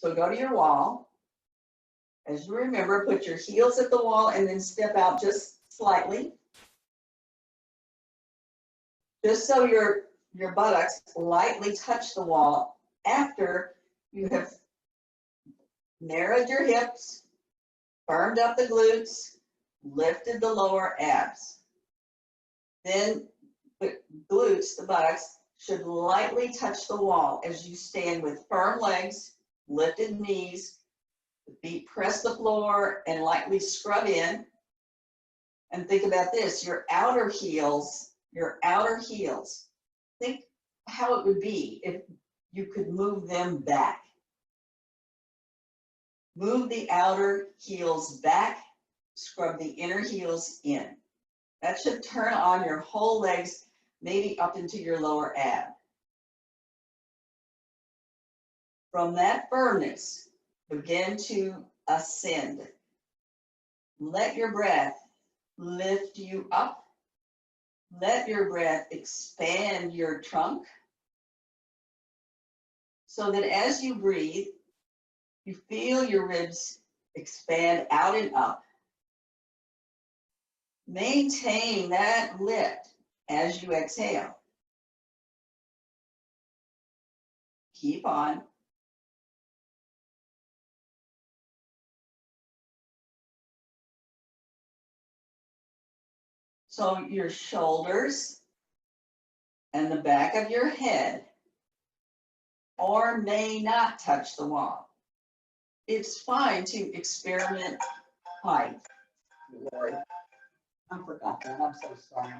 So go to your wall. As you remember, put your heels at the wall and then step out just slightly. Just so your buttocks lightly touch the wall after you have narrowed your hips, firmed up the glutes, lifted the lower abs. Then the glutes, the buttocks, should lightly touch the wall as you stand with firm legs, lifted knees, the feet press the floor and lightly scrub in. And think about this, your outer heels, think how it would be if you could move them back. Move the outer heels back, scrub the inner heels in. That should turn on your whole legs, maybe up into your lower ab. From that firmness, begin to ascend. Let your breath lift you up. Let your breath expand your trunk so that as you breathe, you feel your ribs expand out and up. Maintain that lift as you exhale. Keep on. So your shoulders and the back of your head or may not touch the wall. It's fine to experiment height. Lord, I forgot that. I'm so sorry.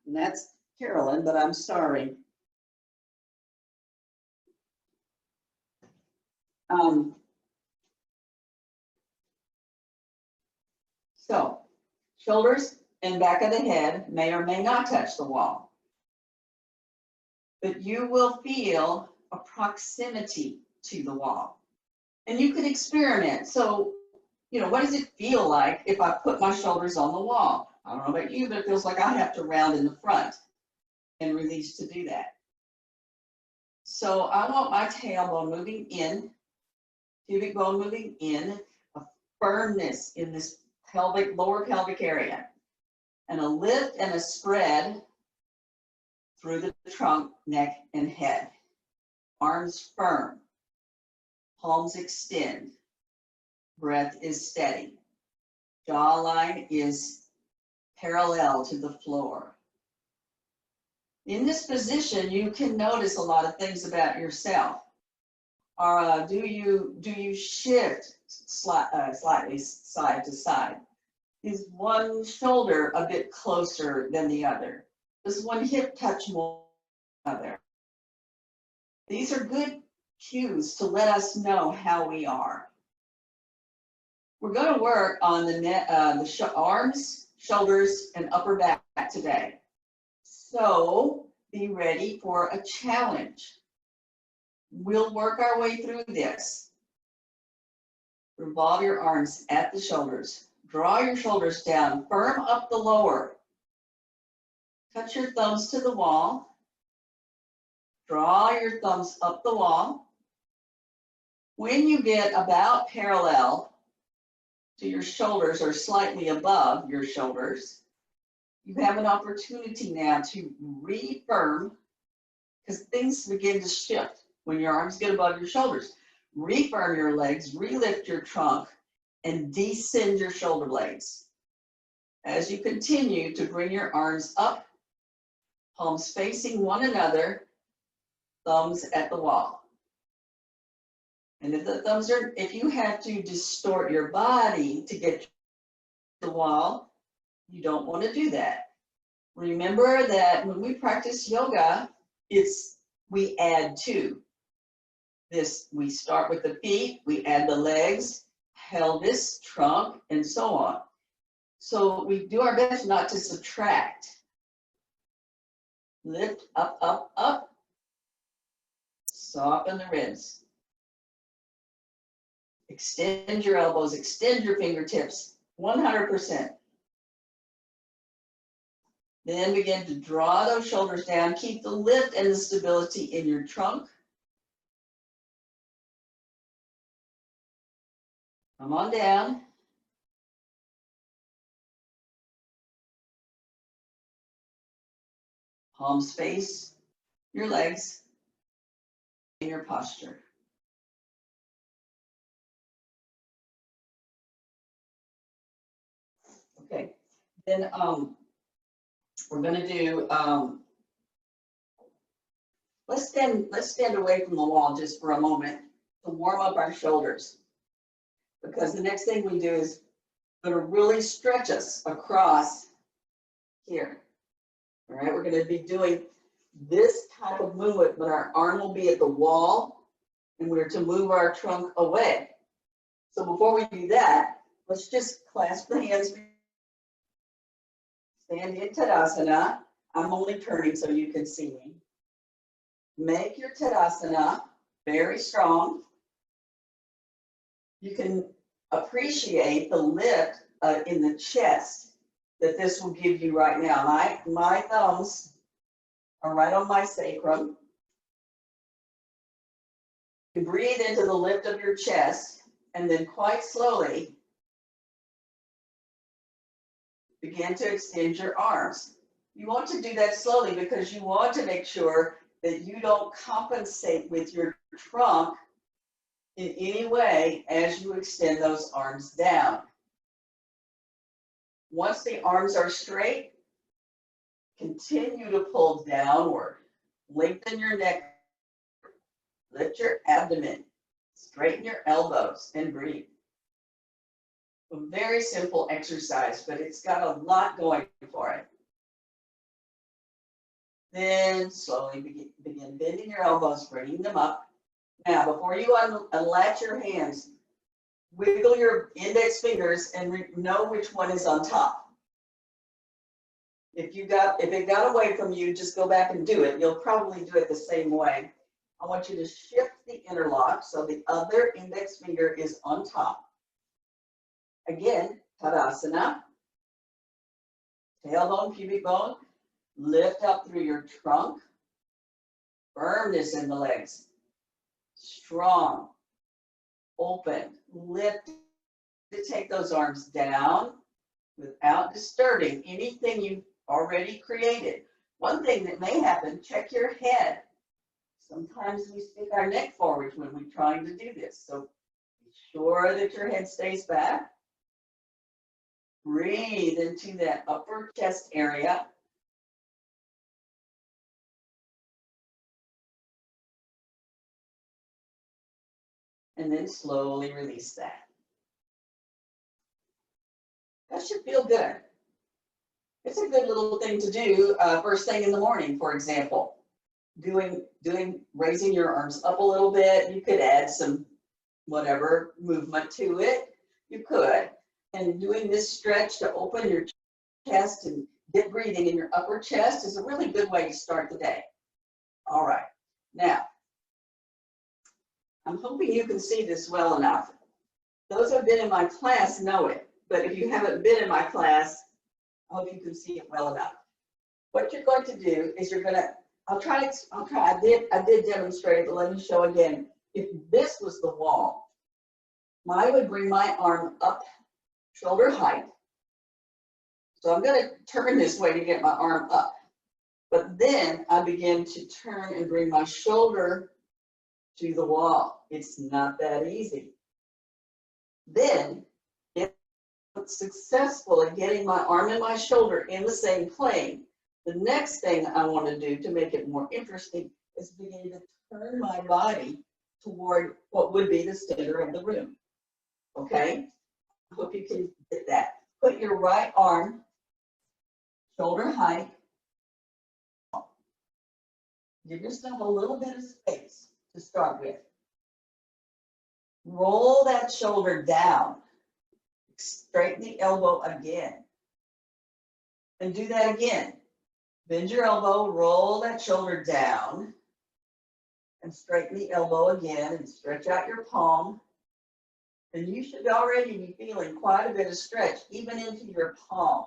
And that's Carolyn, but I'm sorry. So shoulders and back of the head may or may not touch the wall, but you will feel a proximity to the wall. And you can experiment. So, what does it feel like if I put my shoulders on the wall? I don't know about you, but it feels like I have to round in the front and release to do that. So I want my tailbone moving in, pubic bone moving in, a firmness in this lower pelvic area, and a lift and a spread through the trunk, neck, and head. Arms firm, palms extend, breath is steady, jawline is parallel to the floor. In this position, you can notice a lot of things about yourself. Do you shift slightly side to side? Is one shoulder a bit closer than the other? Does one hip touch more than the other? These are good cues to let us know how we are. We're going to work on the arms, shoulders, and upper back today. So be ready for a challenge. We'll work our way through this. Revolve your arms at the shoulders. Draw your shoulders down, firm up the lower. Touch your thumbs to the wall. Draw your thumbs up the wall. When you get about parallel to your shoulders or slightly above your shoulders, you have an opportunity now to refirm, because things begin to shift when your arms get above your shoulders. Refirm your legs, relift your trunk, and descend your shoulder blades. As you continue to bring your arms up, palms facing one another, thumbs at the wall. And if you have to distort your body to get to the wall, you don't want to do that. Remember that when we practice yoga, we add to this. We start with the feet, we add the legs, pelvis, trunk, and so on. So we do our best not to subtract. Lift up, up, up. Soften the ribs. Extend your elbows, extend your fingertips, 100%. Then begin to draw those shoulders down. Keep the lift and the stability in your trunk. Come on down. Palms face your legs in your posture. Okay, then we're gonna do let's stand away from the wall just for a moment to warm up our shoulders, because the next thing we do is going to really stretch us across here. All right, we're going to be doing this type of movement, but our arm will be at the wall and we're to move our trunk away. So before we do that, let's just clasp the hands. Stand in Tadasana. I'm only turning so you can see me. Make your Tadasana very strong. You can appreciate the lift in the chest that this will give you right now. My thumbs are right on my sacrum. You breathe into the lift of your chest, and then quite slowly begin to extend your arms. You want to do that slowly because you want to make sure that you don't compensate with your trunk in any way as you extend those arms down. Once the arms are straight, continue to pull downward. Lengthen your neck, lift your abdomen, straighten your elbows, and breathe. A very simple exercise, but it's got a lot going for it. Then slowly begin bending your elbows, bringing them up. Now, before you unlatch your hands, wiggle your index fingers and know which one is on top. If it got away from you, just go back and do it. You'll probably do it the same way. I want you to shift the interlock so the other index finger is on top. Again, Tadasana. Tailbone, pubic bone. Lift up through your trunk. Firmness in the legs. Strong. Open. Lift to take those arms down without disturbing anything you've already created. One thing that may happen, check your head. Sometimes we stick our neck forward when we're trying to do this. So be sure that your head stays back. Breathe into that upper chest area. And then slowly release that. That should feel good. It's a good little thing to do first thing in the morning, for example. Raising your arms up a little bit. You could add some whatever movement to it. You could. And doing this stretch to open your chest and get breathing in your upper chest is a really good way to start the day. All right. Now, I'm hoping you can see this well enough. Those who have been in my class know it, but if you haven't been in my class, I hope you can see it well enough. What you're going to do is I did demonstrate it, but let me show again. If this was the wall, I would bring my arm up shoulder height. So I'm going to turn this way to get my arm up. But then I begin to turn and bring my shoulder to the wall. It's not that easy. Then, if I'm successful at getting my arm and my shoulder in the same plane, the next thing I want to do to make it more interesting is begin to turn my body toward what would be the center of the room. Okay? I hope you can get that. Put your right arm shoulder height. Give yourself a little bit of space to start with. Roll that shoulder down. Straighten the elbow again. And do that again. Bend your elbow, roll that shoulder down, and straighten the elbow again, and stretch out your palm. And you should already be feeling quite a bit of stretch, even into your palm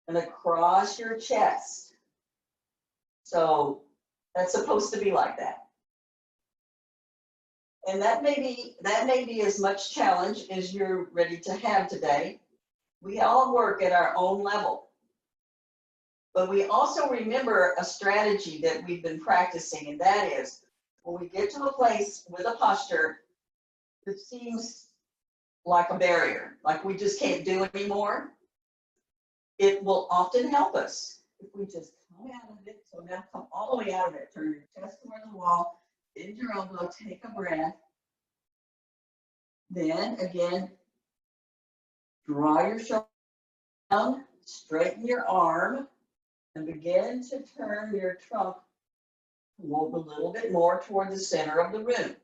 and across your chest. So that's supposed to be like that. And that may be as much challenge as you're ready to have today. We all work at our own level. But we also remember a strategy that we've been practicing, and that is when we get to a place with a posture that seems like a barrier, like we just can't do anymore, it will often help us if we just come out of it. So now come all the way out of it. Turn your chest toward the wall, bend your elbow, take a breath. Then again, draw your shoulder down, straighten your arm, and begin to turn your trunk a little bit more toward the center of the room.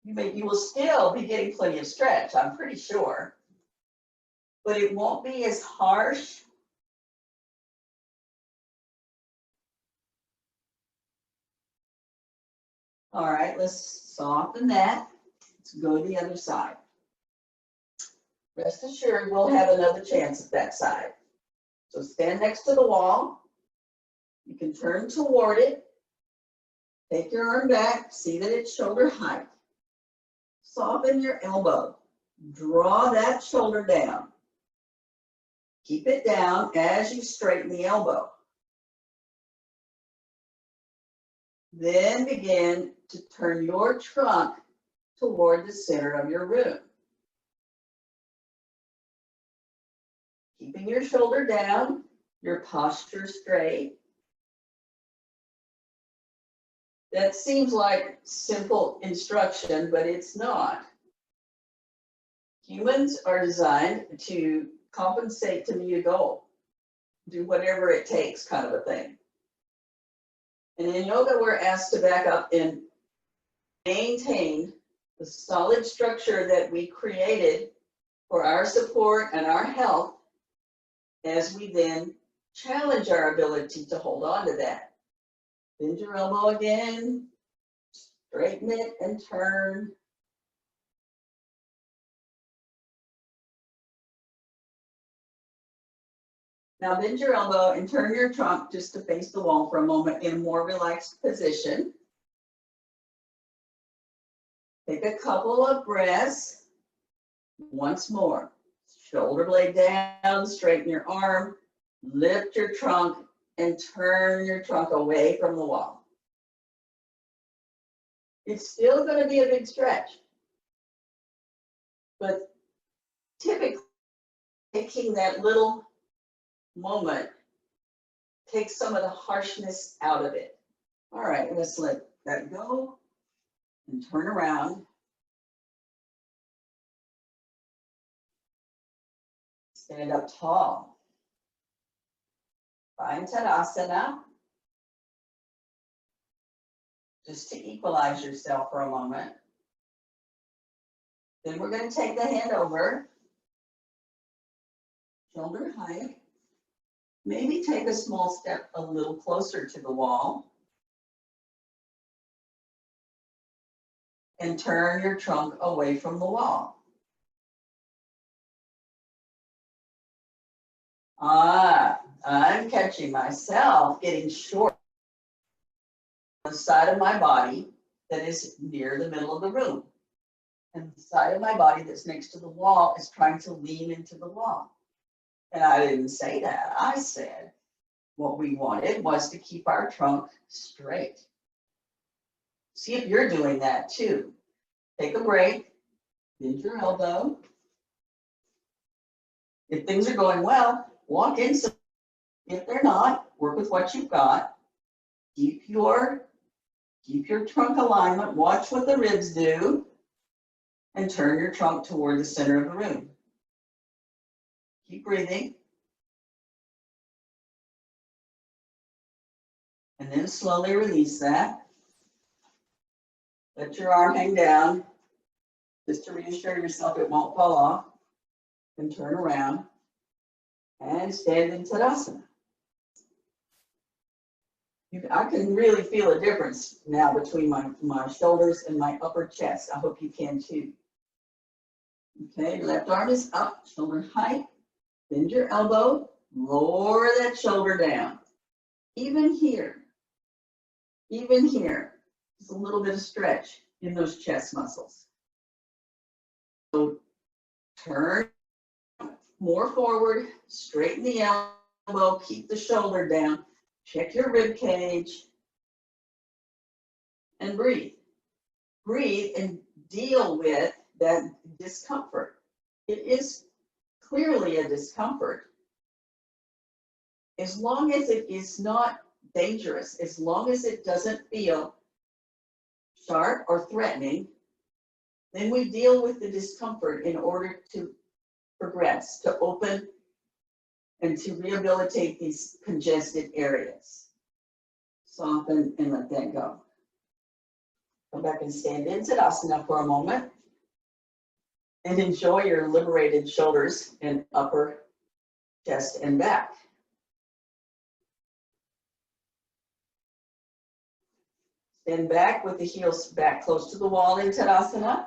You will still be getting plenty of stretch, I'm pretty sure, but it won't be as harsh. All right, let's soften that. Let's go to the other side. Rest assured, we'll have another chance at that side. So stand next to the wall. You can turn toward it. Take your arm back, see that it's shoulder height. Soften your elbow. Draw that shoulder down. Keep it down as you straighten the elbow. Then begin to turn your trunk toward the center of your room. Keeping your shoulder down, your posture straight. That seems like simple instruction, but it's not. Humans are designed to compensate to meet a goal, do whatever it takes, kind of a thing. And in yoga, we're asked to back up and maintain the solid structure that we created for our support and our health, as we then challenge our ability to hold on to that. Bend your elbow again, straighten it and turn. Now bend your elbow and turn your trunk just to face the wall for a moment in a more relaxed position. Take a couple of breaths. Once more, shoulder blade down, straighten your arm, lift your trunk, and turn your trunk away from the wall. It's still going to be a big stretch, but typically taking that little moment takes some of the harshness out of it. All right, let's let that go and turn around. Stand up tall. Find Tadasana. Just to equalize yourself for a moment. Then we're going to take the hand over, shoulder height. Maybe take a small step a little closer to the wall. And turn your trunk away from the wall. I'm catching myself getting short on the side of my body that is near the middle of the room. And the side of my body that's next to the wall is trying to lean into the wall. And I didn't say that. I said what we wanted was to keep our trunk straight. See if you're doing that too. Take a break, bend your elbow. If things are going well, walk in. If they're not, work with what you've got. Keep your trunk alignment. Watch what the ribs do. And turn your trunk toward the center of the room. Keep breathing. And then slowly release that. Let your arm hang down, just to reassure yourself it won't fall off. And turn around and stand in Tadasana. I can really feel a difference now between my shoulders and my upper chest. I hope you can too. Okay, your left arm is up, shoulder height. Bend your elbow, lower that shoulder down. Even here, Just a little bit of stretch in those chest muscles. So turn more forward, straighten the elbow, keep the shoulder down, check your rib cage, and breathe. Breathe and deal with that discomfort. It is clearly a discomfort. As long as it is not dangerous, as long as it doesn't feel sharp or threatening, then we deal with the discomfort in order to progress, to open and to rehabilitate these congested areas. Soften and let that go. Come back and stand in Tadasana for a moment and enjoy your liberated shoulders and upper chest and back. Stand back with the heels back close to the wall in Tadasana.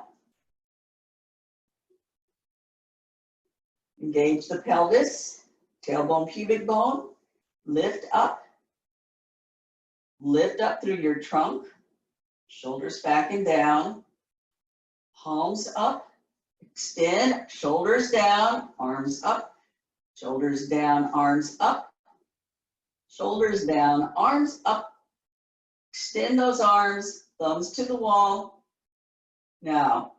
Engage the pelvis, tailbone, pubic bone. Lift up through your trunk, shoulders back and down, palms up, extend, shoulders down, arms up, shoulders down, arms up, shoulders down, arms up. Extend those arms, thumbs to the wall. Now,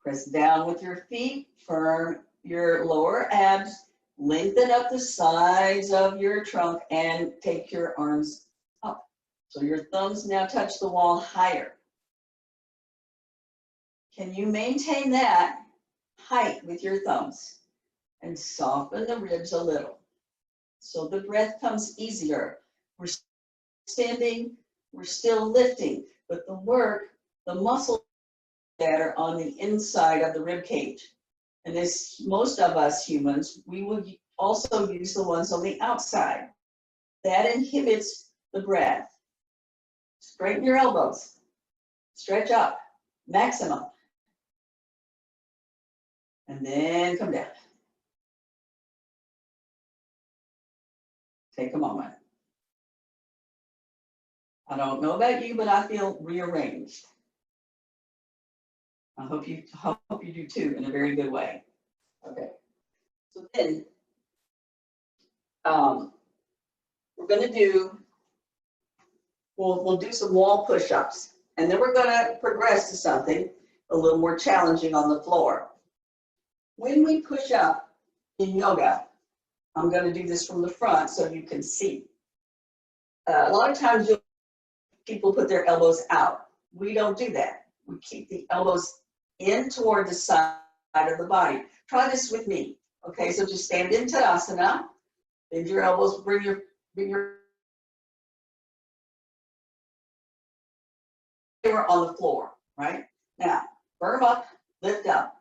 press down with your feet, firm your lower abs, lengthen up the sides of your trunk, and take your arms up. So your thumbs now touch the wall higher. Can you maintain that height with your thumbs? And soften the ribs a little. So the breath comes easier. We're standing, we're still lifting, but the muscles that are on the inside of the rib cage. And as most of us humans, we would also use the ones on the outside. That inhibits the breath. Straighten your elbows. Stretch up, maximum. And then come down. Take a moment. I don't know about you, but I feel rearranged. I hope you do too, in a very good way. Okay. So then, we're going to do, we'll do some wall push-ups, and then we're going to progress to something a little more challenging on the floor. When we push up in yoga, I'm going to do this from the front so you can see. A lot of times people put their elbows out. We don't do that. We keep the elbows in toward the side of the body. Try this with me. Okay, so just stand in Tadasana. Bend your elbows, bring your on the floor, right? Now, firm up, lift up,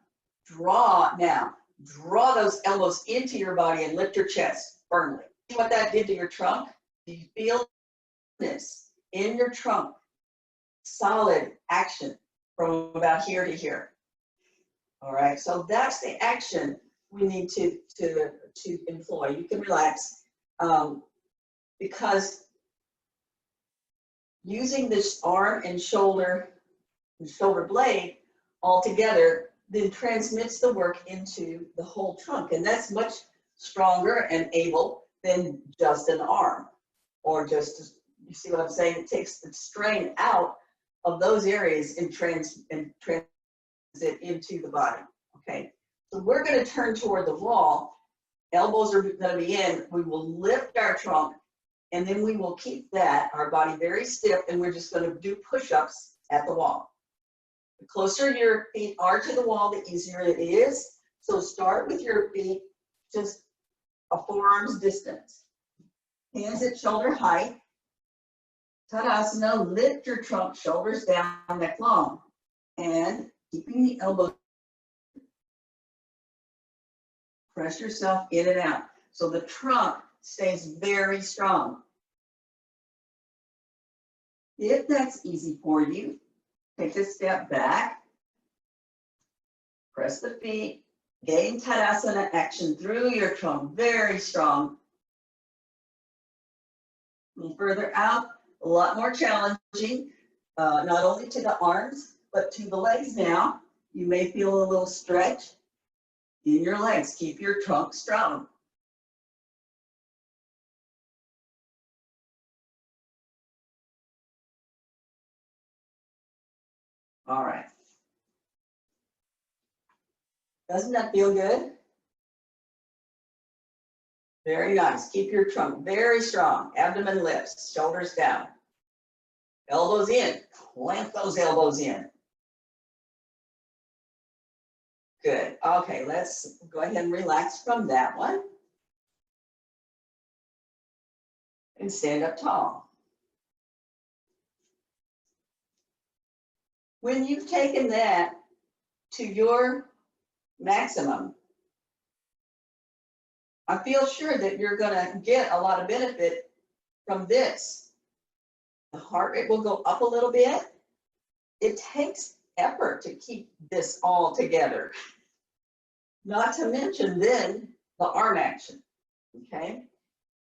draw now. Draw those elbows into your body and lift your chest firmly. See what that did to your trunk? Do you feel this in your trunk? Solid action from about here to here. All right, so that's the action we need to employ. You can relax because using this arm and shoulder blade all together then transmits the work into the whole trunk, and that's much stronger and able than just an arm or just, you see what I'm saying? It takes the strain out of those areas and transit into the body. Okay, so we're going to turn toward the wall. Elbows are going to be in. We will lift our trunk, and then we will keep our body very stiff, and we're just going to do push-ups at the wall. The closer your feet are to the wall, the easier it is. So start with your feet just a forearm's distance. Hands at shoulder height. Tadasana, lift your trunk, shoulders down, neck long. And keeping the elbows, press yourself in and out. So the trunk stays very strong. If that's easy for you, take a step back, press the feet, gain Tadasana action through your trunk, very strong. A little further out, a lot more challenging. not only to the arms, but to the legs now. You may feel a little stretch in your legs. Keep your trunk strong. All right. Doesn't that feel good? Very nice. Keep your trunk very strong. Abdomen lifts, shoulders down. Elbows in. Clamp those elbows in. Good. Okay, let's go ahead and relax from that one. And stand up tall. When you've taken that to your maximum, I feel sure that you're going to get a lot of benefit from this. The heart rate will go up a little bit. It takes effort to keep this all together. Not to mention then the arm action, okay?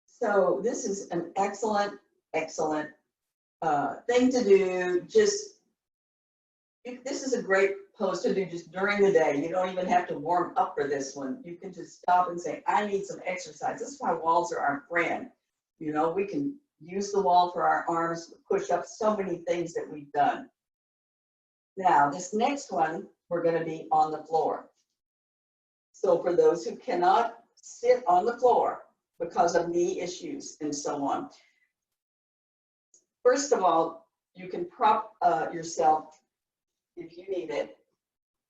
So this is an excellent, excellent thing to do. This is a great pose to do just during the day. You don't even have to warm up for this one. You can just stop and say, I need some exercise. This is why walls are our friend. You know, we can use the wall for our arms, push up, so many things that we've done. Now, this next one, we're going to be on the floor. So for those who cannot sit on the floor because of knee issues and so on, first of all, you can prop yourself if you need it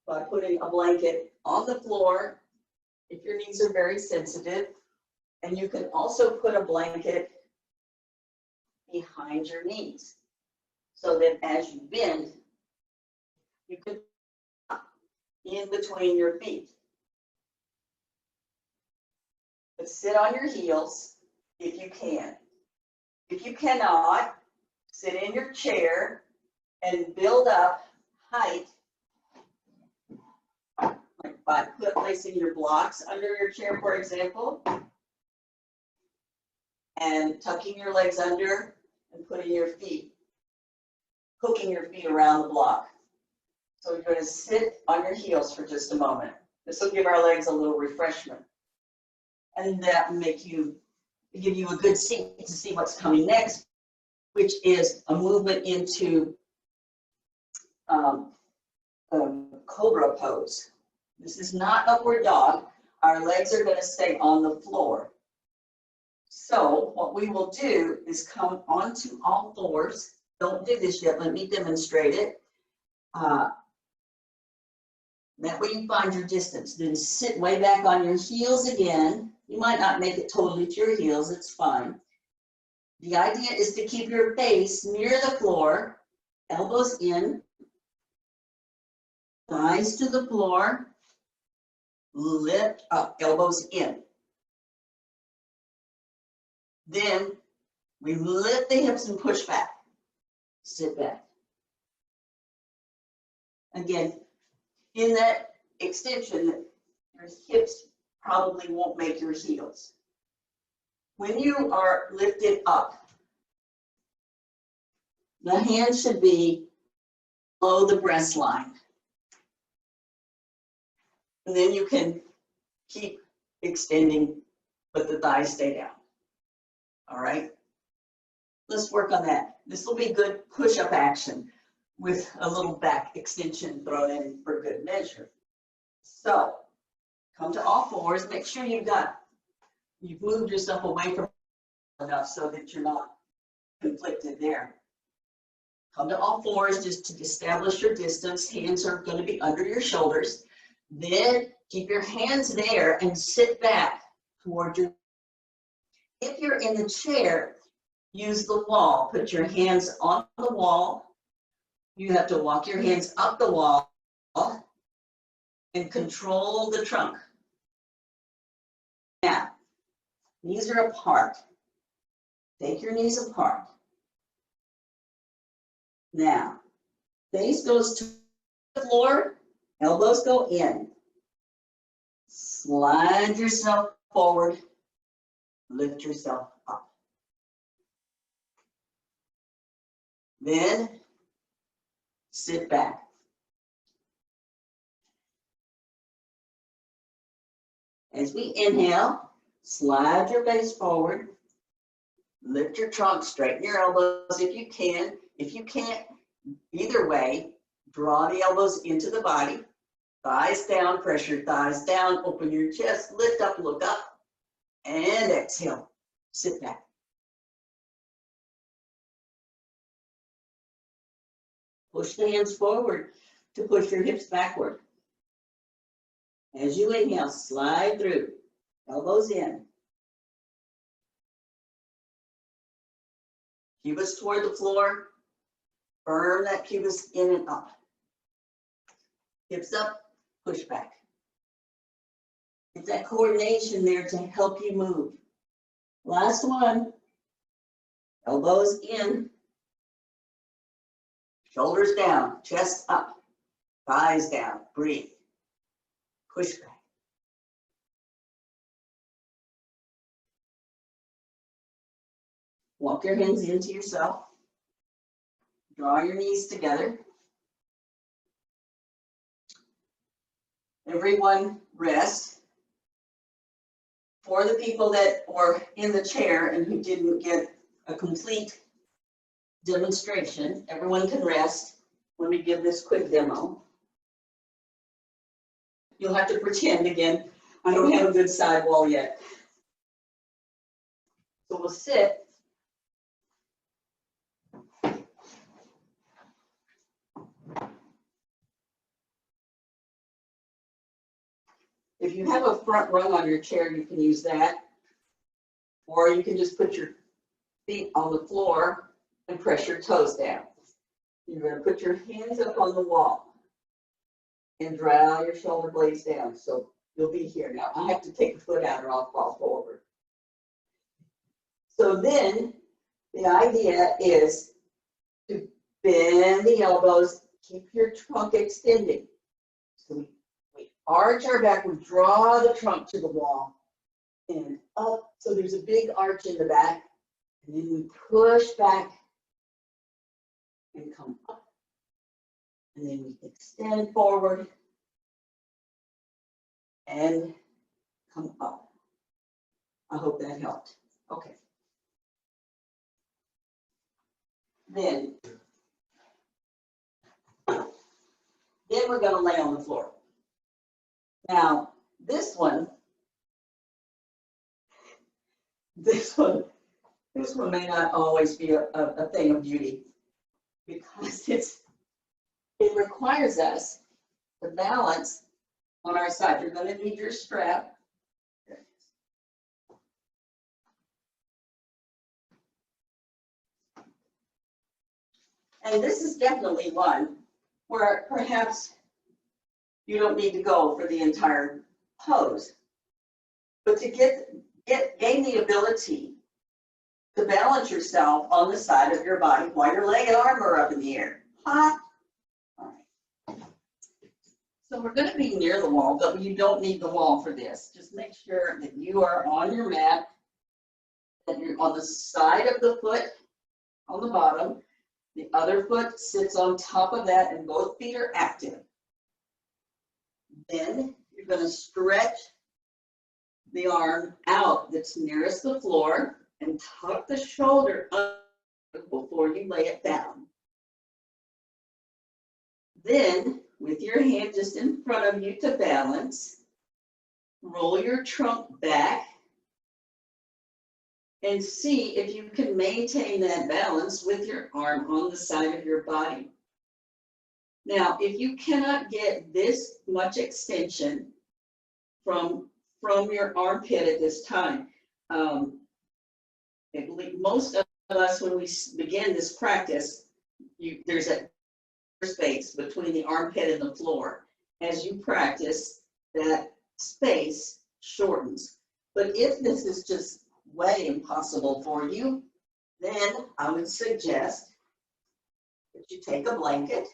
by putting a blanket on the floor if your knees are very sensitive. And you can also put a blanket behind your knees so that as you bend, you can in between your feet. But sit on your heels if you can. If you cannot, sit in your chair and build up height, like by placing your blocks under your chair, for example, and tucking your legs under and putting your feet, hooking your feet around the block. So you're going to sit on your heels for just a moment. This will give our legs a little refreshment. And that will give you a good seat to see what's coming next, which is a movement into Cobra Pose. This is not upward dog. Our legs are going to stay on the floor. So what we will do is come onto all fours. Don't do this yet. Let me demonstrate it. That way you find your distance. Then sit way back on your heels again. You might not make it totally to your heels. It's fine. The idea is to keep your face near the floor, elbows in, thighs to the floor, lift up, elbows in. Then we lift the hips and push back. Sit back. Again, in that extension, your hips probably won't make your heels. When you are lifted up, the hands should be below the breast line. And then you can keep extending, but the thighs stay down. All right? Let's work on that. This will be good push-up action with a little back extension thrown in for good measure. So, come to all fours. Make sure you've moved yourself away from enough so that you're not conflicted there. Come to all fours just to establish your distance. Hands are going to be under your shoulders. Then keep your hands there and sit back toward your. If you're in the chair, use the wall. Put your hands on the wall. You have to walk your hands up the wall and control the trunk. Now, knees are apart. Take your knees apart. Now, face goes to the floor, elbows go in. Slide yourself forward, lift yourself up. Then sit back. As we inhale, slide your base forward, lift your trunk, straighten your elbows if you can. If you can't, either way, draw the elbows into the body, thighs down, press your thighs down, open your chest, lift up, look up, and exhale, sit back. Push the hands forward to push your hips backward. As you inhale, slide through, elbows in. Pubis toward the floor, firm that pubis in and up. Hips up, push back. Get that coordination there to help you move. Last one, elbows in, shoulders down, chest up, thighs down, breathe, push back. Walk your hands into yourself. Draw your knees together. Everyone rest. For the people that were in the chair and who didn't get a complete demonstration, everyone can rest. Let me give this quick demo. You'll have to pretend again. I don't have a good side wall yet. So we'll sit. If you have a front rung on your chair, you can use that. Or you can just put your feet on the floor and press your toes down. You're going to put your hands up on the wall and draw your shoulder blades down. So you'll be here. Now, I have to take the foot out or I'll fall forward. So then the idea is to bend the elbows, keep your trunk extending. So we arch our back, we draw the trunk to the wall and up. So there's a big arch in the back. And then we push back and come up. And then we extend forward and come up. I hope that helped. Okay. Then we're going to lay on the floor. Now, this one may not always be a thing of beauty because it requires us to balance on our side. You're going to need your strap. And this is definitely one where perhaps you don't need to go for the entire pose. But to gain the ability to balance yourself on the side of your body while your leg and arm are up in the air. Hop. All right. So we're going to be near the wall, but you don't need the wall for this. Just make sure that you are on your mat, that you're on the side of the foot on the bottom. The other foot sits on top of that and both feet are active. Then you're going to stretch the arm out that's nearest the floor and tuck the shoulder up before you lay it down. Then, with your hand just in front of you to balance, roll your trunk back and see if you can maintain that balance with your arm on the side of your body. Now, if you cannot get this much extension from your armpit at this time, I believe most of us, when we begin this practice, there's a space between the armpit and the floor. As you practice, that space shortens. But if this is just way impossible for you, then I would suggest that you take a blanket,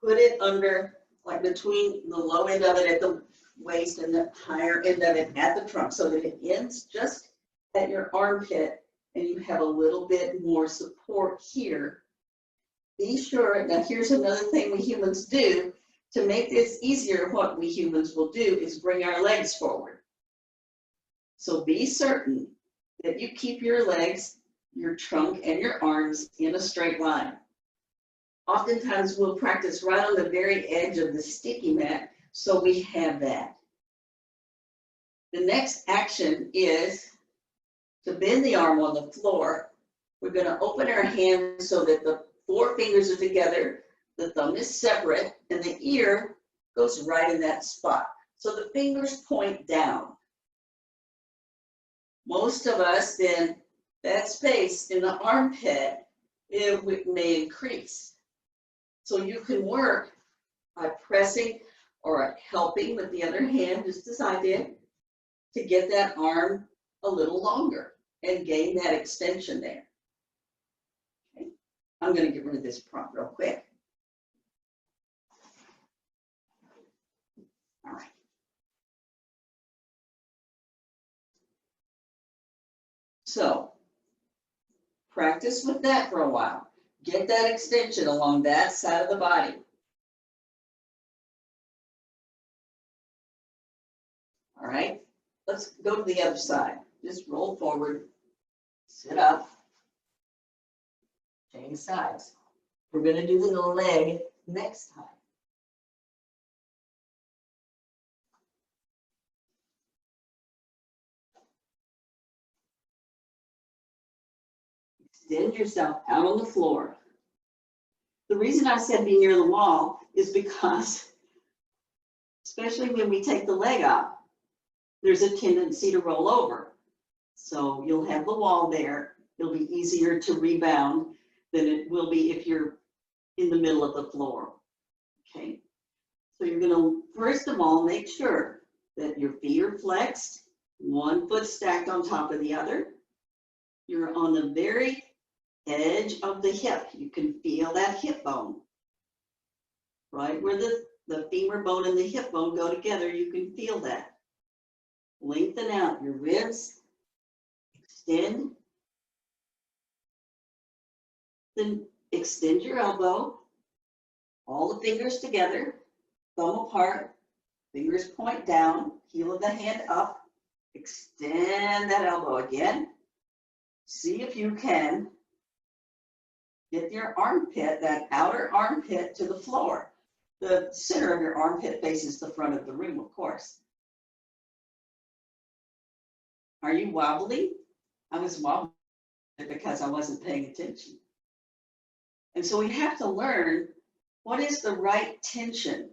put it under, like between the low end of it at the waist and the higher end of it at the trunk, so that it ends just at your armpit and you have a little bit more support here. Be sure, now here's another thing we humans do to make this easier. What we humans will do is bring our legs forward. So be certain that you keep your legs, your trunk, and your arms in a straight line. Oftentimes we'll practice right on the very edge of the sticky mat, so we have that. The next action is to bend the arm on the floor. We're going to open our hands so that the 4 fingers are together, the thumb is separate, and the ear goes right in that spot. So the fingers point down. Most of us, then, that space in the armpit, it may increase. So you can work by pressing or helping with the other hand, just as I did, to get that arm a little longer and gain that extension there. Okay. I'm going to get rid of this prop real quick. All right. So practice with that for a while. Get that extension along that side of the body. All right, let's go to the other side. Just roll forward, sit up, change sides. We're going to do the leg next time. Extend yourself out on the floor. The reason I said be near the wall is because, especially when we take the leg up, there's a tendency to roll over. So you'll have the wall there. It'll be easier to rebound than it will be if you're in the middle of the floor. Okay. So you're going to, first of all, make sure that your feet are flexed, one foot stacked on top of the other. You're on the very edge of the hip. You can feel that hip bone. Right where the femur bone and the hip bone go together, you can feel that. Lengthen out your ribs, extend. Then extend your elbow, all the fingers together, thumb apart, fingers point down, heel of the hand up, extend that elbow again. See if you can get your armpit, that outer armpit, to the floor. The center of your armpit faces the front of the room, of course. Are you wobbly? I was wobbly because I wasn't paying attention. And so we have to learn what is the right tension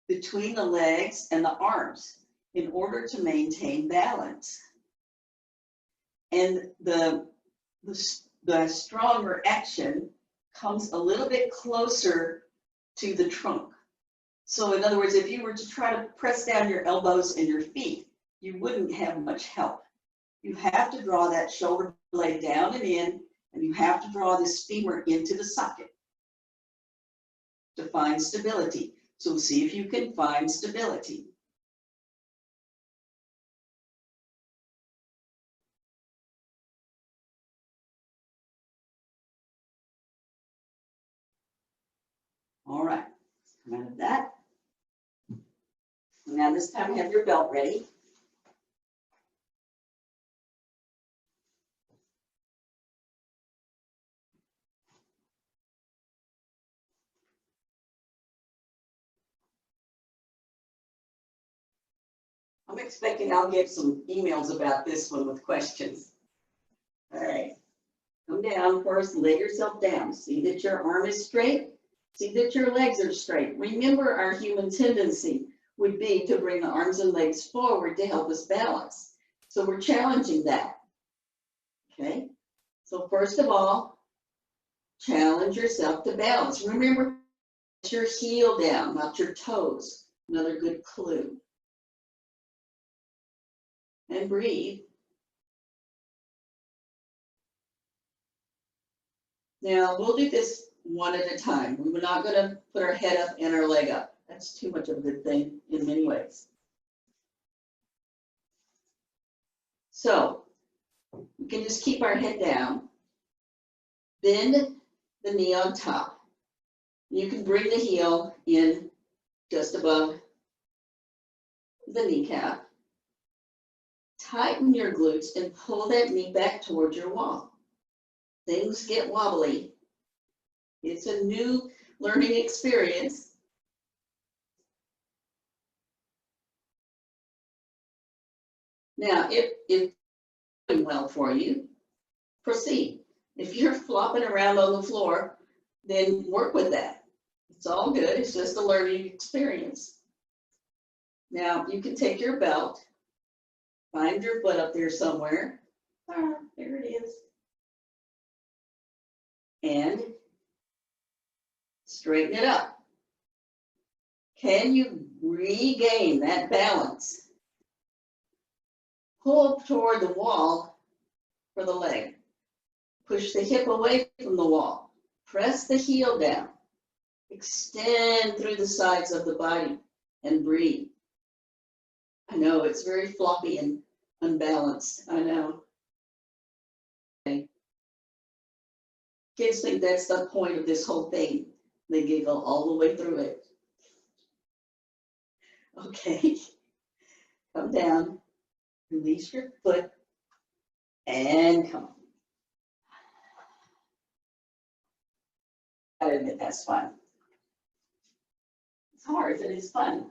between the legs and the arms in order to maintain balance. And the stronger action comes a little bit closer to the trunk. So in other words, if you were to try to press down your elbows and your feet, you wouldn't have much help. You have to draw that shoulder blade down and in, and you have to draw this femur into the socket to find stability. So see if you can find stability. All right, come out of that. Now this time have your belt ready. I'm expecting I'll get some emails about this one with questions. All right, come down first, lay yourself down. See that your arm is straight. See that your legs are straight. Remember, our human tendency would be to bring the arms and legs forward to help us balance. So we're challenging that. Okay, so first of all, challenge yourself to balance. Remember, put your heel down, not your toes. Another good clue. And breathe. Now we'll do this one at a time. We're not going to put our head up and our leg up. That's too much of a good thing in many ways. So We can just keep our head down. Bend the knee on top. You can bring the heel in just above the kneecap. Tighten your glutes and pull that knee back towards your wall. Things get wobbly. It's a new learning experience. Now, if it's going well for you, proceed. If you're flopping around on the floor, then work with that. It's all good. It's just a learning experience. Now, you can take your belt, find your foot up there somewhere. Ah, there it is. And straighten it up. Can you regain that balance? Pull toward the wall for the leg. Push the hip away from the wall. Press the heel down. Extend through the sides of the body and breathe. I know it's very floppy and unbalanced. I know. Okay. Kids think that's the point of this whole thing. They giggle all the way through it. Okay. Come down. Release your foot and come on. I admit that's fun. It's hard, but it's fun.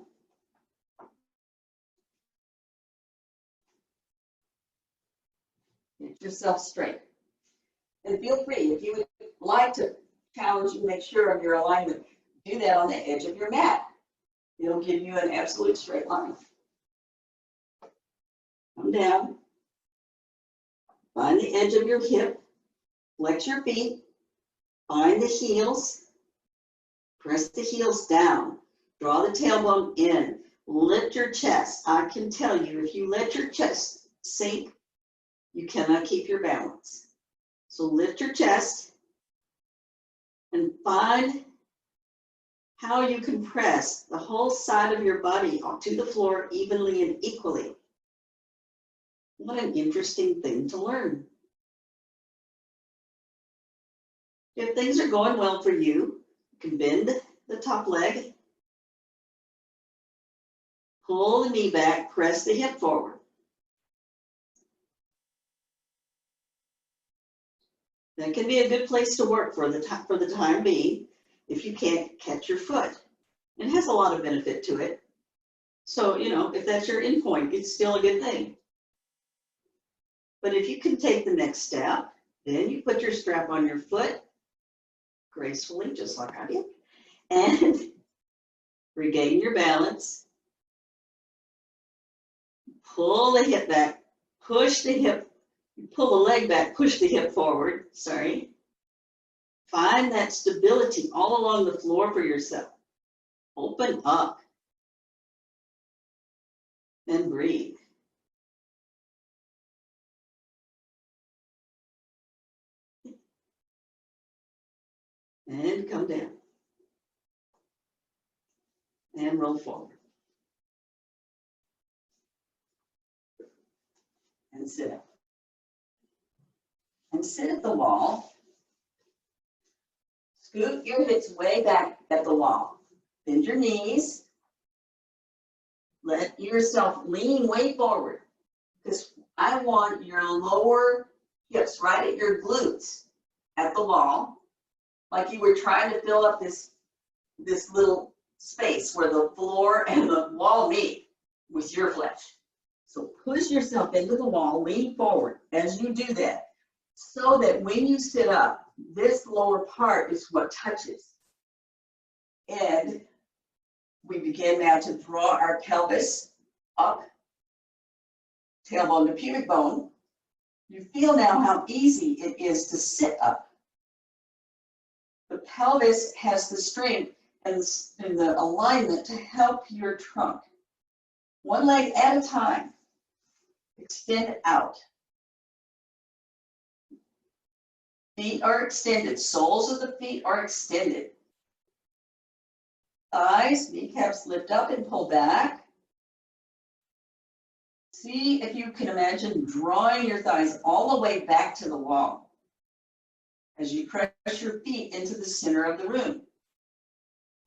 Get yourself straight. And feel free, if you would like to challenge and make sure of your alignment, do that on the edge of your mat. It'll give you an absolute straight line. Come down. Find the edge of your hip. Flex your feet. Find the heels. Press the heels down. Draw the tailbone in. Lift your chest. I can tell you, if you let your chest sink, you cannot keep your balance. So lift your chest and find how you can press the whole side of your body onto the floor evenly and equally. What an interesting thing to learn. If things are going well for you, you can bend the top leg, pull the knee back, press the hip forward. That can be a good place to work for the time being if you can't catch your foot. It has a lot of benefit to it. So, if that's your endpoint, it's still a good thing. But if you can take the next step, then you put your strap on your foot gracefully, just like I did, and regain your balance. Pull the hip back, push the hip, pull the leg back, push the hip forward, sorry. Find that stability all along the floor for yourself. Open up and breathe. And come down. And roll forward. And sit up. And sit at the wall. Scoot your hips way back at the wall. Bend your knees. Let yourself lean way forward. Because I want your lower hips right at your glutes at the wall. Like you were trying to fill up this little space where the floor and the wall meet with your flesh. So push yourself into the wall, lean forward as you do that, so that when you sit up, this lower part is what touches. And we begin now to draw our pelvis up, tailbone to pubic bone. You feel now how easy it is to sit up. The pelvis has the strength and the alignment to help your trunk. One leg at a time. Extend out. Feet are extended. Soles of the feet are extended. Thighs, kneecaps lift up and pull back. See if you can imagine drawing your thighs all the way back to the wall as you press your feet into the center of the room.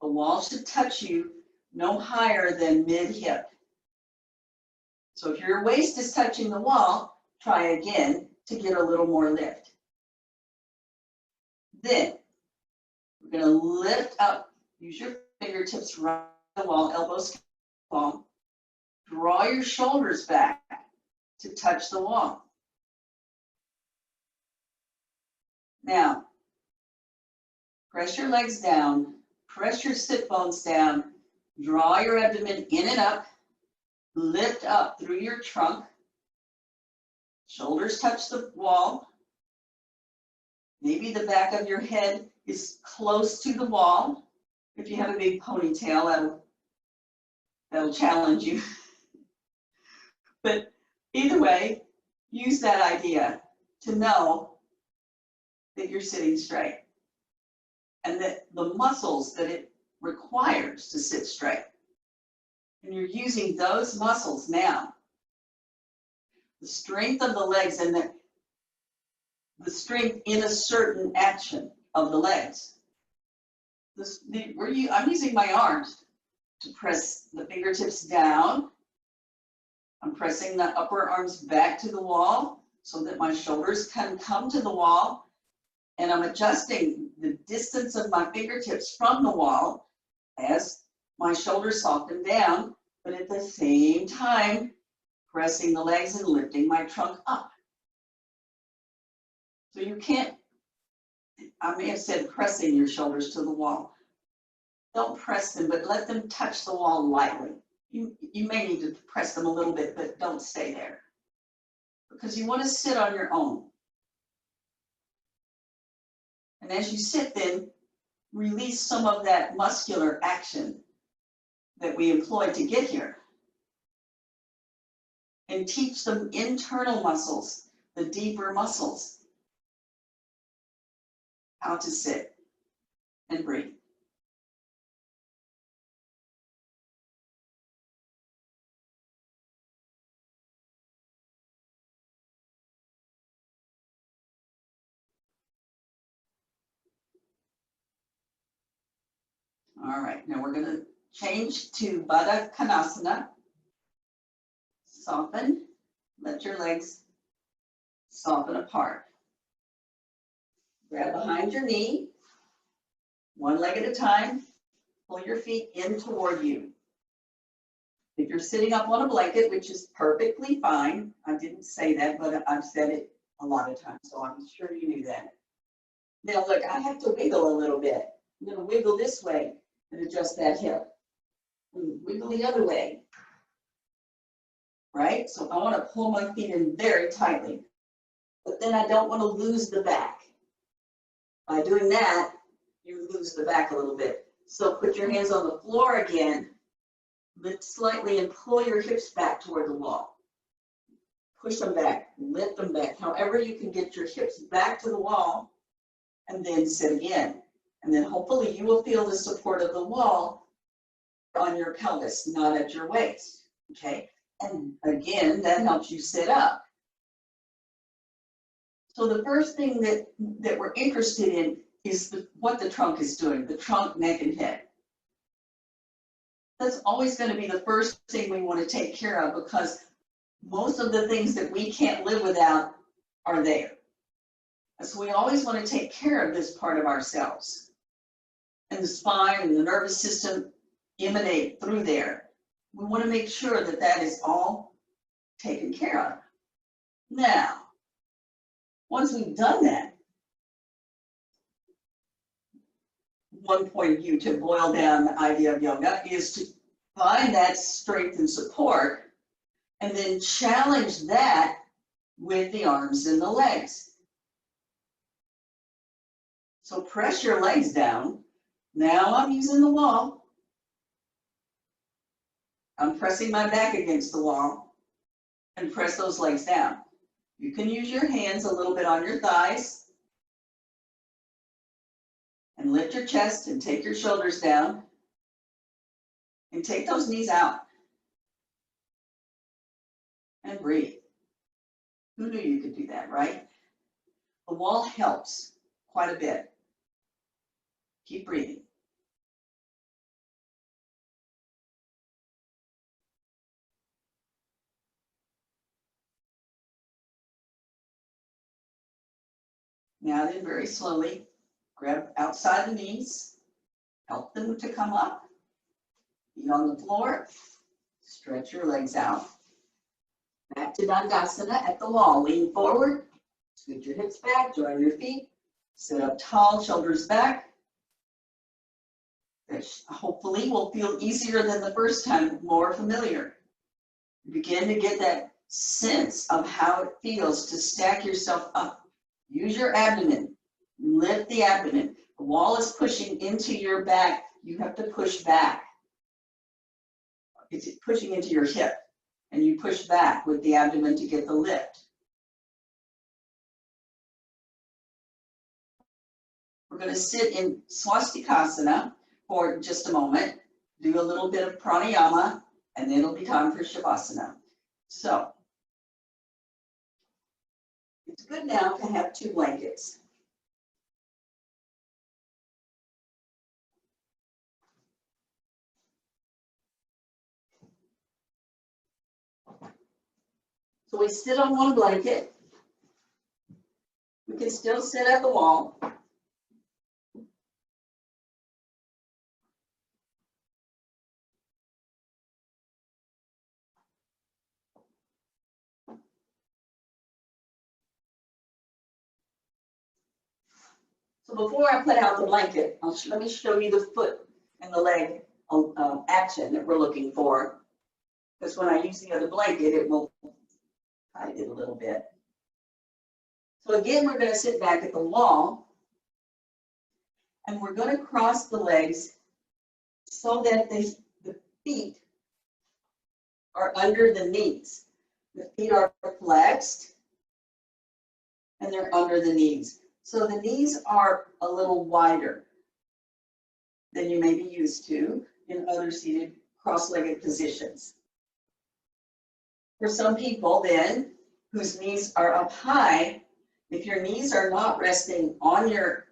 The wall should touch you no higher than mid-hip. So if your waist is touching the wall, try again to get a little more lift. Then we're going to lift up, use your fingertips right on the wall, elbows long. Draw your shoulders back to touch the wall. Now, press your legs down, press your sit bones down, draw your abdomen in and up, lift up through your trunk, shoulders touch the wall. Maybe the back of your head is close to the wall. If you have a big ponytail, that'll challenge you. But either way, use that idea to know that you're sitting straight and that the muscles that it requires to sit straight. And you're using those muscles now. The strength of the legs and the strength in a certain action of the legs. I'm using my arms to press the fingertips down. I'm pressing the upper arms back to the wall so that my shoulders can come to the wall. And I'm adjusting the distance of my fingertips from the wall as my shoulders soften down, but at the same time, pressing the legs and lifting my trunk up. So you can't, I may have said pressing your shoulders to the wall. Don't press them, but let them touch the wall lightly. You may need to press them a little bit, but don't stay there. Because you want to sit on your own. And as you sit then, release some of that muscular action that we employed to get here. And teach the internal muscles, the deeper muscles, how to sit and breathe. All right, now we're going to change to Baddha Konasana. Soften, let your legs soften apart. Grab behind your knee, one leg at a time, pull your feet in toward you. If you're sitting up on a blanket, which is perfectly fine, I didn't say that, but I've said it a lot of times, so I'm sure you knew that. Now look, I have to wiggle a little bit. I'm going to wiggle this way and adjust that hip. And wiggle the other way. Right? So I want to pull my feet in very tightly, but then I don't want to lose the back. By doing that, you lose the back a little bit. So put your hands on the floor again, lift slightly and pull your hips back toward the wall. Push them back, lift them back. However you can get your hips back to the wall and then sit again. And then hopefully you will feel the support of the wall on your pelvis, not at your waist, okay? And again, that helps you sit up. So the first thing that we're interested in is what the trunk is doing, the trunk, neck, and head. That's always going to be the first thing we want to take care of because most of the things that we can't live without are there. And so we always want to take care of this part of ourselves. And the spine and the nervous system emanate through there. We want to make sure that that is all taken care of. Now, once we've done that, one point of view to boil down the idea of yoga is to find that strength and support and then challenge that with the arms and the legs. So press your legs down. Now I'm using the wall. I'm pressing my back against the wall and press those legs down. You can use your hands a little bit on your thighs and lift your chest and take your shoulders down and take those knees out. and breathe. Who knew you could do that, right? The wall helps quite a bit. Keep breathing. Now then, very slowly, grab outside the knees, help them to come up, feet on the floor, stretch your legs out. Back to Tadasana at the wall. Lean forward, scoot your hips back, join your feet, sit up tall, shoulders back. Which hopefully will feel easier than the first time, more familiar. Begin to get that sense of how it feels to stack yourself up. Use your abdomen, lift the abdomen. The wall is pushing into your back. You have to push back. It's pushing into your hip, and you push back with the abdomen to get the lift. We're going to sit in swastikasana for just a moment, do a little bit of pranayama, and then it'll be time for Shavasana. So, it's good now to have 2 blankets. So we sit on 1 blanket. We can still sit at the wall. So before I put out the blanket, let me show you the foot and the leg action that we're looking for. Because when I use the other blanket, it will hide it a little bit. So again, we're going to sit back at the wall. And we're going to cross the legs so that the feet are under the knees. The feet are flexed and they're under the knees. So the knees are a little wider than you may be used to in other seated cross-legged positions. For some people then, whose knees are up high, if your knees are not resting on your,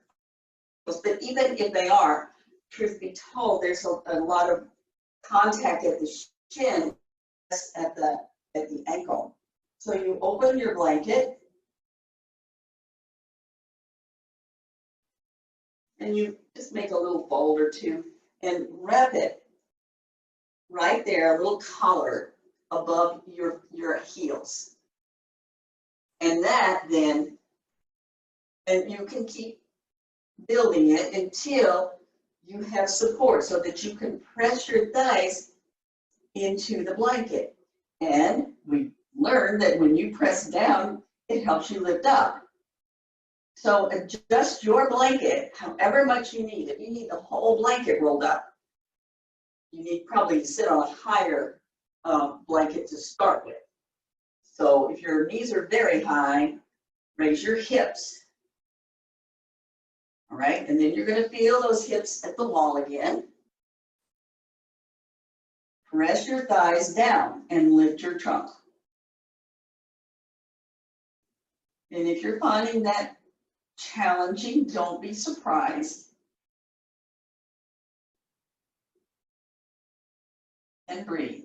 but even if they are, truth be told, there's a lot of contact at the shin, at the ankle. So you open your blanket and you just make a little fold or 2 and wrap it right there, a little collar above your heels. And that then, and you can keep building it until you have support so that you can press your thighs into the blanket. And we learned that when you press down, it helps you lift up. So adjust your blanket however much you need. If you need the whole blanket rolled up, you need probably to sit on a higher blanket to start with. So if your knees are very high, raise your hips. All right, and then you're going to feel those hips at the wall again. Press your thighs down and lift your trunk. And if you're finding that challenging, don't be surprised. And breathe.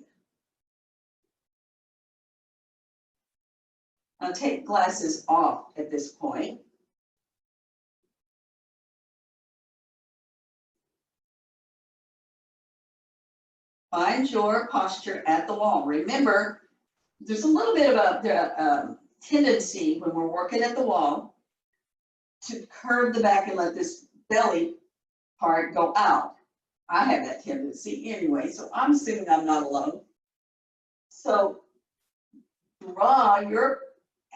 Now take glasses off at this point. Find your posture at the wall. Remember, there's a little bit of a tendency when we're working at the wall to curve the back and let this belly part go out. I have that tendency anyway, so I'm assuming I'm not alone. So draw your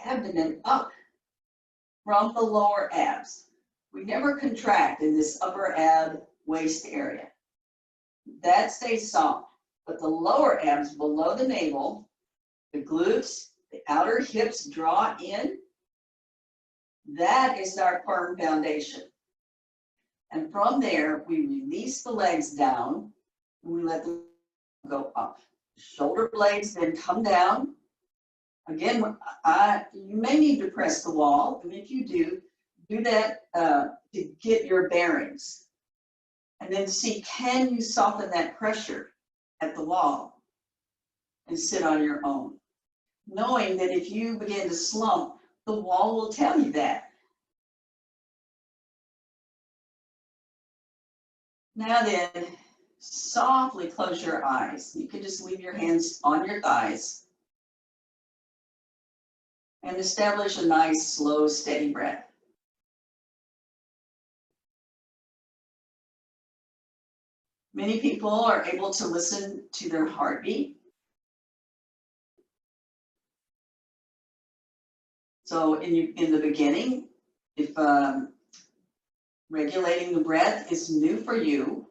abdomen up from the lower abs. We never contract in this upper ab waist area. That stays soft, but the lower abs below the navel, the glutes, the outer hips draw in. That is our firm foundation. And from there, we release the legs down and we let them go up. Shoulder blades then come down. Again, you may need to press the wall, and if you do that to get your bearings. And then see, can you soften that pressure at the wall and sit on your own? Knowing that if you begin to slump, the wall will tell you that. Now then, softly close your eyes. You can just leave your hands on your thighs and establish a nice, slow, steady breath. Many people are able to listen to their heartbeat. So in the beginning, if regulating the breath is new for you,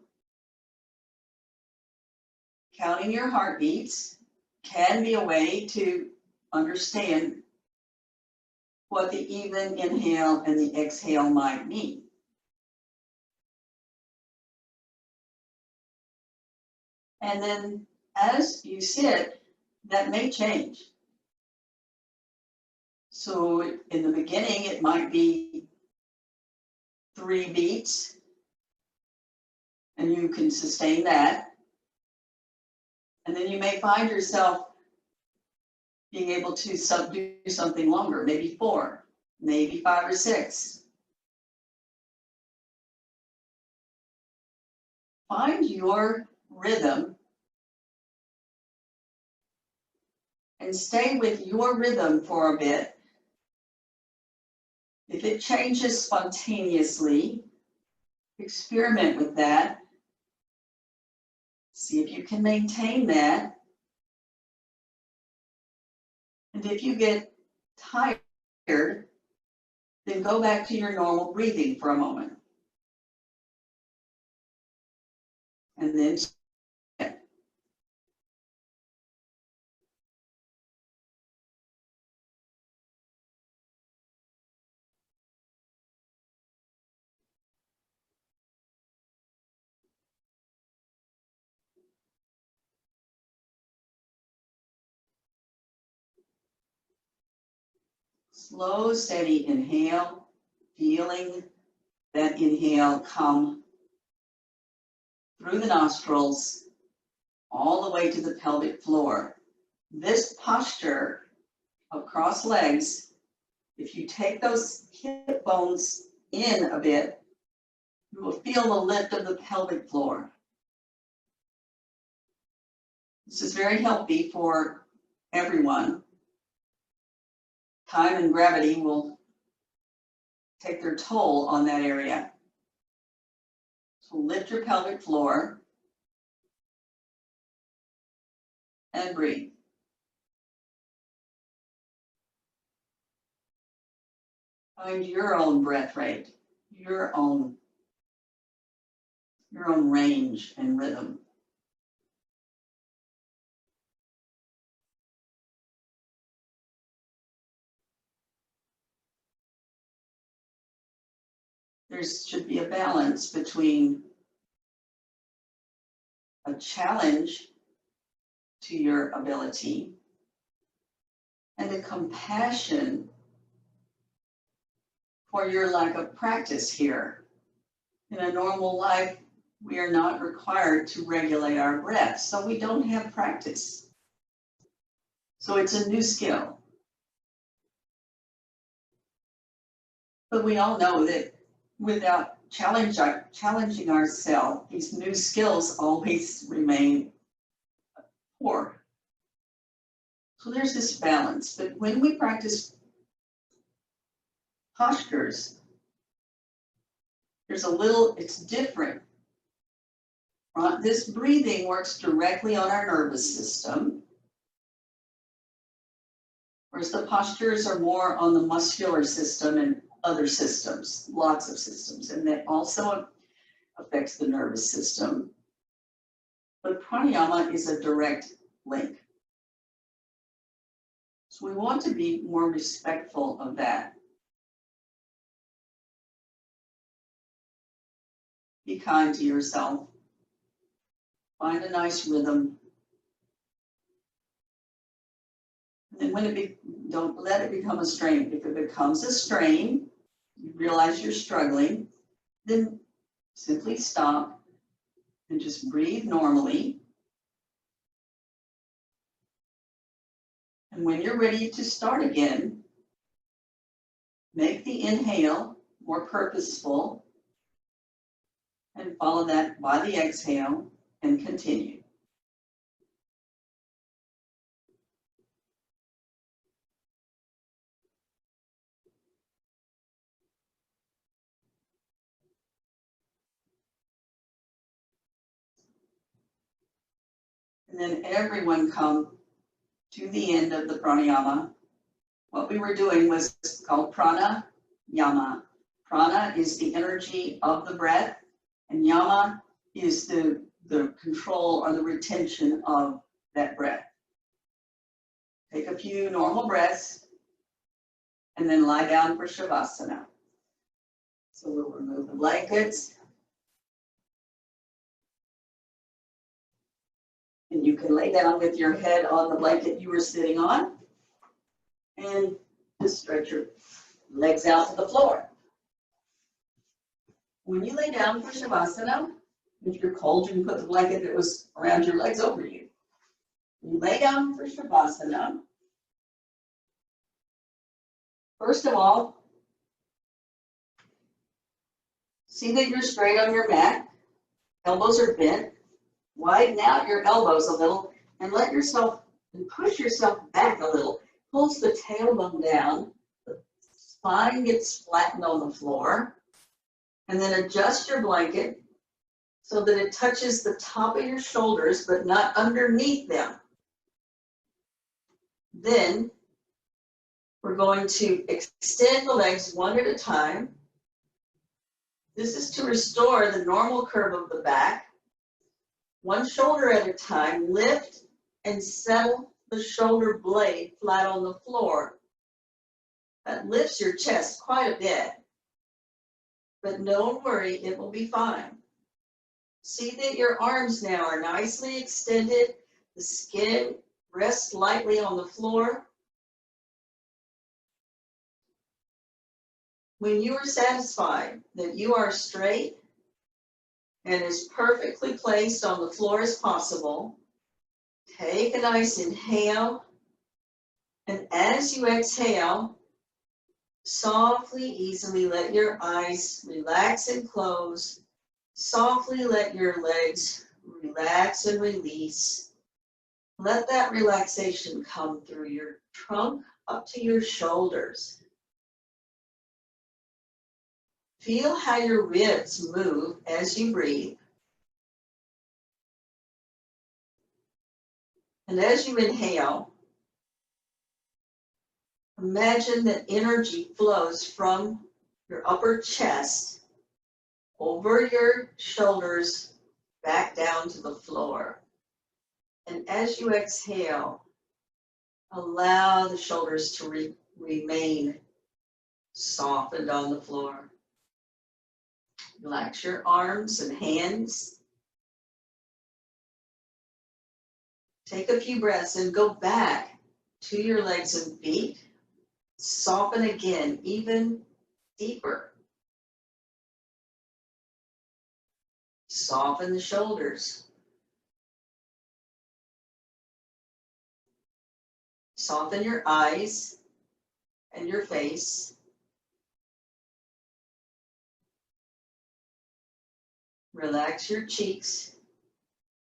counting your heartbeats can be a way to understand what the even inhale and the exhale might mean. And then as you sit, that may change. So in the beginning, it might be 3 beats, and you can sustain that. And then you may find yourself being able to do something longer, maybe 4, maybe 5 or 6. Find your rhythm and stay with your rhythm for a bit. If it changes spontaneously, experiment with that. See if you can maintain that. And if you get tired, then go back to your normal breathing for a moment. And then slow, steady inhale, feeling that inhale come through the nostrils all the way to the pelvic floor. This posture of crossed legs, if you take those hip bones in a bit, you will feel the lift of the pelvic floor. This is very healthy for everyone. Time and gravity will take their toll on that area. So lift your pelvic floor and breathe. Find your own breath rate, your own range and rhythm. There should be a balance between a challenge to your ability and a compassion for your lack of practice here. In a normal life, we are not required to regulate our breath, so we don't have practice. So it's a new skill. But we all know that without challenging ourselves, these new skills always remain poor. So there's this balance. But when we practice postures, it's different. This breathing works directly on our nervous system, whereas the postures are more on the muscular system and other systems, lots of systems, and that also affects the nervous system. But pranayama is a direct link. So we want to be more respectful of that. Be kind to yourself. Find a nice rhythm. And then don't let it become a strain. If it becomes a strain, you realize you're struggling, then simply stop and just breathe normally. And when you're ready to start again, make the inhale more purposeful and follow that by the exhale and continue. And then everyone come to the end of the pranayama. What we were doing was called pranayama. Prana is the energy of the breath, and yama is the control or the retention of that breath. Take a few normal breaths and then lie down for Shavasana. So we'll remove the blankets. And you can lay down with your head on the blanket you were sitting on and just stretch your legs out to the floor. When you lay down for Shavasana, if you're cold, you can put the blanket that was around your legs over you. When you lay down for Shavasana, first of all, see that you're straight on your mat, elbows are bent, widen out your elbows a little and let yourself and push yourself back a little. Pulls the tailbone down, the spine gets flattened on the floor, and then adjust your blanket so that it touches the top of your shoulders but not underneath them. Then we're going to extend the legs one at a time. This is to restore the normal curve of the back. One shoulder at a time, lift and settle the shoulder blade flat on the floor. That lifts your chest quite a bit, but don't worry, it will be fine. See that your arms now are nicely extended. The skin rests lightly on the floor. When you are satisfied that you are straight and as perfectly placed on the floor as possible, take a nice inhale, and as you exhale, softly, easily let your eyes relax and close. Softly let your legs relax and release. Let that relaxation come through your trunk up to your shoulders. Feel how your ribs move as you breathe. And as you inhale, imagine that energy flows from your upper chest over your shoulders back down to the floor. And as you exhale, allow the shoulders to remain softened on the floor. Relax your arms and hands. Take a few breaths and go back to your legs and feet. Soften again, even deeper. Soften the shoulders. Soften your eyes and your face. Relax your cheeks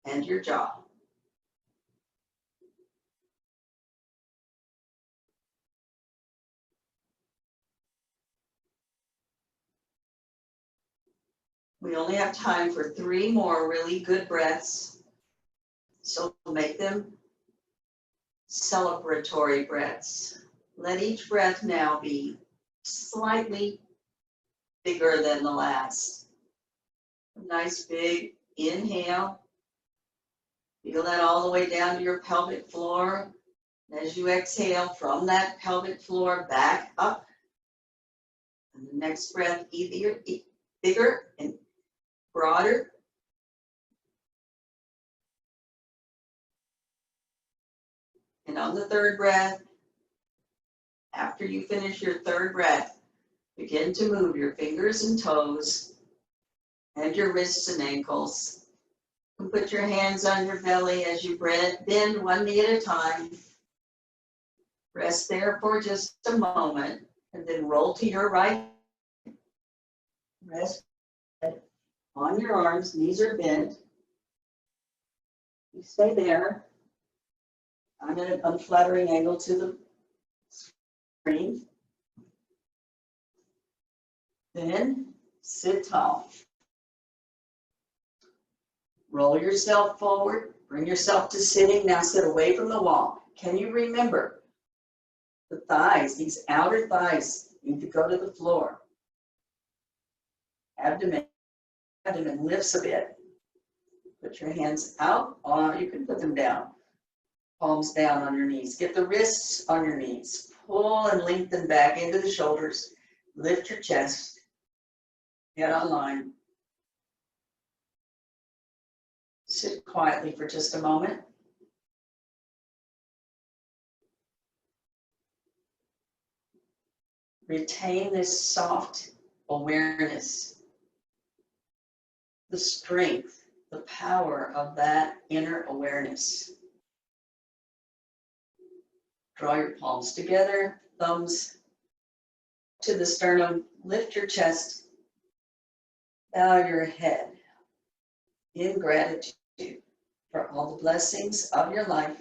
and your jaw. We only have time for 3 more really good breaths, so make them celebratory breaths. Let each breath now be slightly bigger than the last. A nice big inhale. Feel that all the way down to your pelvic floor. As you exhale from that pelvic floor back up. And the next breath, bigger and broader. And on the third breath, After you finish your third breath, begin to move your fingers and toes and your wrists and ankles. And put your hands on your belly as you bend one knee at a time. Rest there for just a moment and then roll to your right. Rest on your arms, knees are bent. You stay there. I'm at an unflattering angle to the screen. Then sit tall. Roll yourself forward. Bring yourself to sitting. Now sit away from the wall. Can you remember the thighs, these outer thighs need to go to the floor. Abdomen lifts a bit. Put your hands out, or you can put them down. Palms down on your knees. Get the wrists on your knees. Pull and lengthen back into the shoulders. Lift your chest. Head on line. Sit quietly for just a moment. Retain this soft awareness, the strength, the power of that inner awareness. Draw your palms together, thumbs to the sternum, lift your chest, bow your head in gratitude for all the blessings of your life.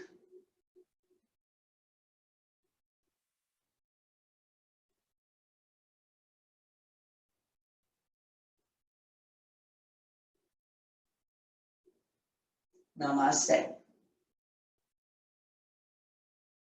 Namaste.